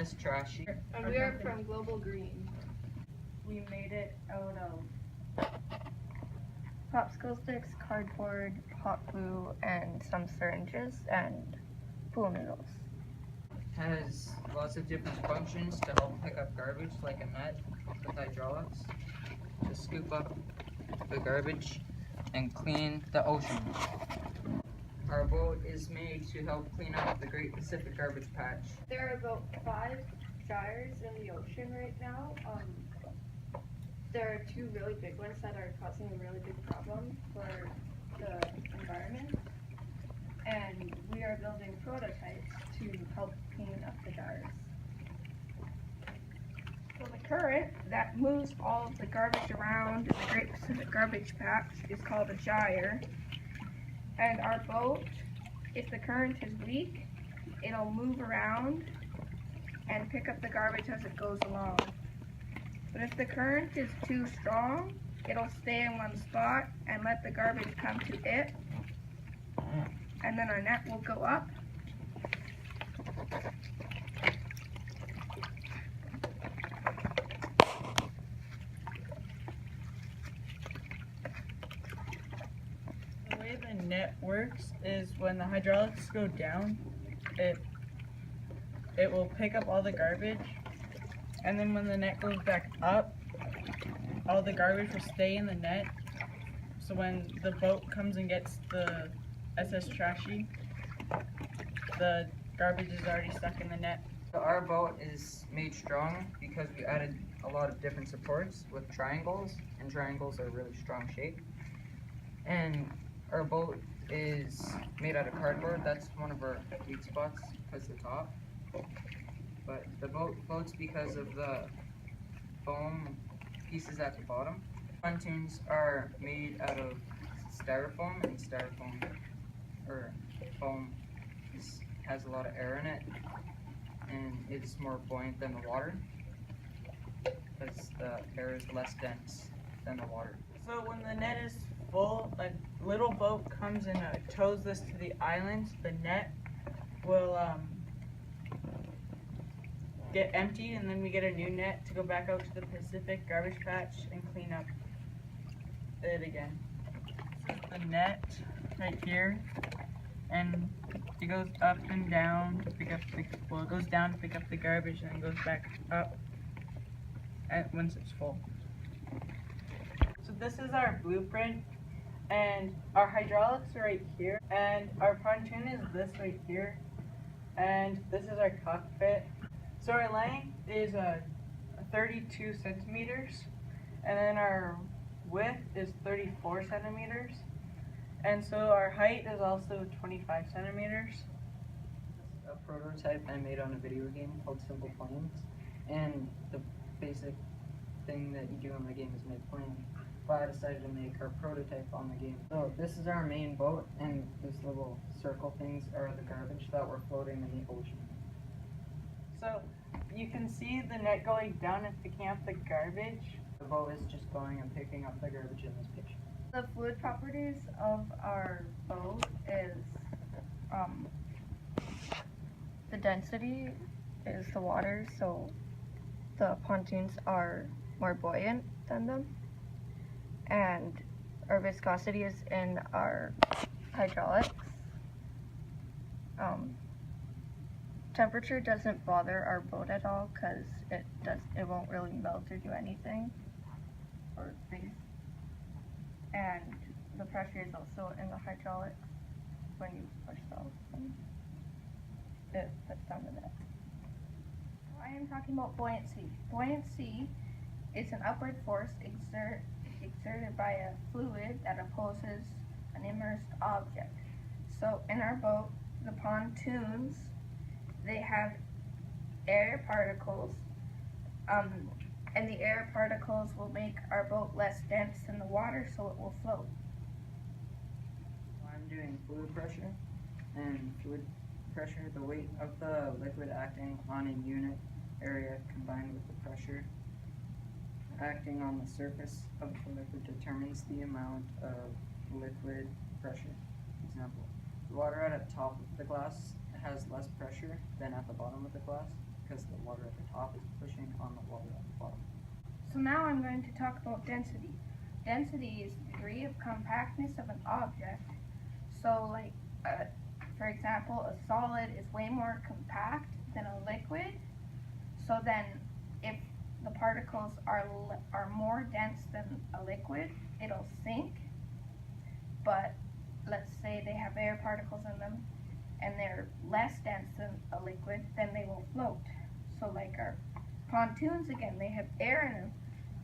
is Trashy. And we are from Global Green. We made it out of popsicle sticks, cardboard, hot glue, and some syringes and pool noodles. Has lots of different functions to help pick up garbage, like a net with hydraulics to scoop up the garbage and clean the ocean. Our boat is made to help clean up the Great Pacific Garbage Patch. There are about 5 gyres in the ocean right now. There are 2 really big ones that are causing a really big problem for the environment. And we are building prototypes to help clean up the gyres. So the current that moves all of the garbage around the Great Pacific Garbage Patch is called a gyre. And our boat, if the current is weak, it'll move around and pick up the garbage as it goes along. But if the current is too strong, it'll stay in one spot and let the garbage come to it. And then our net will go up. The way the net works is when the hydraulics go down, it will pick up all the garbage, and then when the net goes back up, all the garbage will stay in the net. So when the boat comes and gets the SS Trashy, the garbage is already stuck in the net. So our boat is made strong because we added a lot of different supports with triangles, and triangles are a really strong shape. And our boat is made out of cardboard. That's one of our weak spots because of the top. But the boat floats because of the foam pieces at the bottom. Pontoons are made out of styrofoam, and styrofoam or foam has a lot of air in it, and it's more buoyant than the water because the air is less dense than the water. So when the net is full, a little boat comes and tows this to the island. The net will get emptied, and then we get a new net to go back out to the Pacific Garbage Patch and clean up it again. The net right here, and it goes up and down to pick up it goes down to pick up the garbage and then goes back up once it's full. So this is our blueprint, and our hydraulics are right here, and our pontoon is this right here, and this is our cockpit. So our length is 32 centimeters, and then our width is 34 centimeters, and so our height is also 25 centimeters. A prototype I made on a video game called Simple Planes, and the basic thing that you do in the game is make planes. But I decided to make our prototype on the game. So this is our main boat, and these little circle things are the garbage that we're floating in the ocean. So you can see the net going down and picking up the garbage. The boat is just going and picking up the garbage in this picture. The fluid properties of our boat is the density is the water, so the pontoons are more buoyant than them, and our viscosity is in our hydraulics. Temperature doesn't bother our boat at all because it won't really melt or do anything or freeze. And the pressure is also in the hydraulics. When you push the button, it puts down the net. I am talking about buoyancy. Buoyancy is an upward force exerted by a fluid that opposes an immersed object. So in our boat, the pontoons, they have air particles, and the air particles will make our boat less dense than the water, so it will float. I'm doing fluid pressure, and fluid pressure, the weight of the liquid acting on a unit area combined with the pressure acting on the surface of the liquid determines the amount of liquid pressure. Example, the water at the top of the glass has less pressure than at the bottom of the glass because the water at the top is pushing on the water at the bottom. So now I'm going to talk about density. Density is the degree of compactness of an object. So like, for example, a solid is way more compact than a liquid. So then if the particles are more dense than a liquid, it'll sink. But let's say they have air particles in them and they're less dense than a liquid, then they will float. So like our pontoons, again, they have air in them,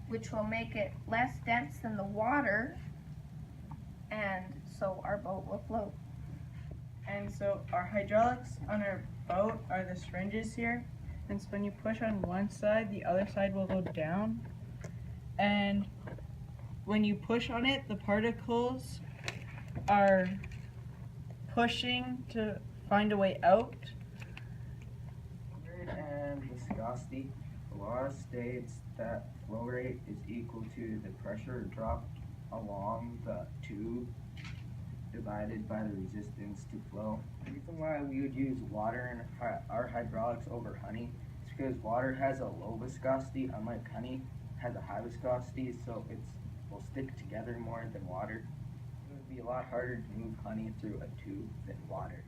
which will make it less dense than the water, and so our boat will float. And so our hydraulics on our boat are the syringes here. And so when you push on one side, the other side will go down. And when you push on it, the particles are pushing to find a way out. And viscosity. The law states that flow rate is equal to the pressure drop along the tube divided by the resistance to flow. The reason why we would use water in our hydraulics over honey is because water has a low viscosity, unlike honey has a high viscosity, so it will stick together more than water. It would be a lot harder to move honey through a tube than water.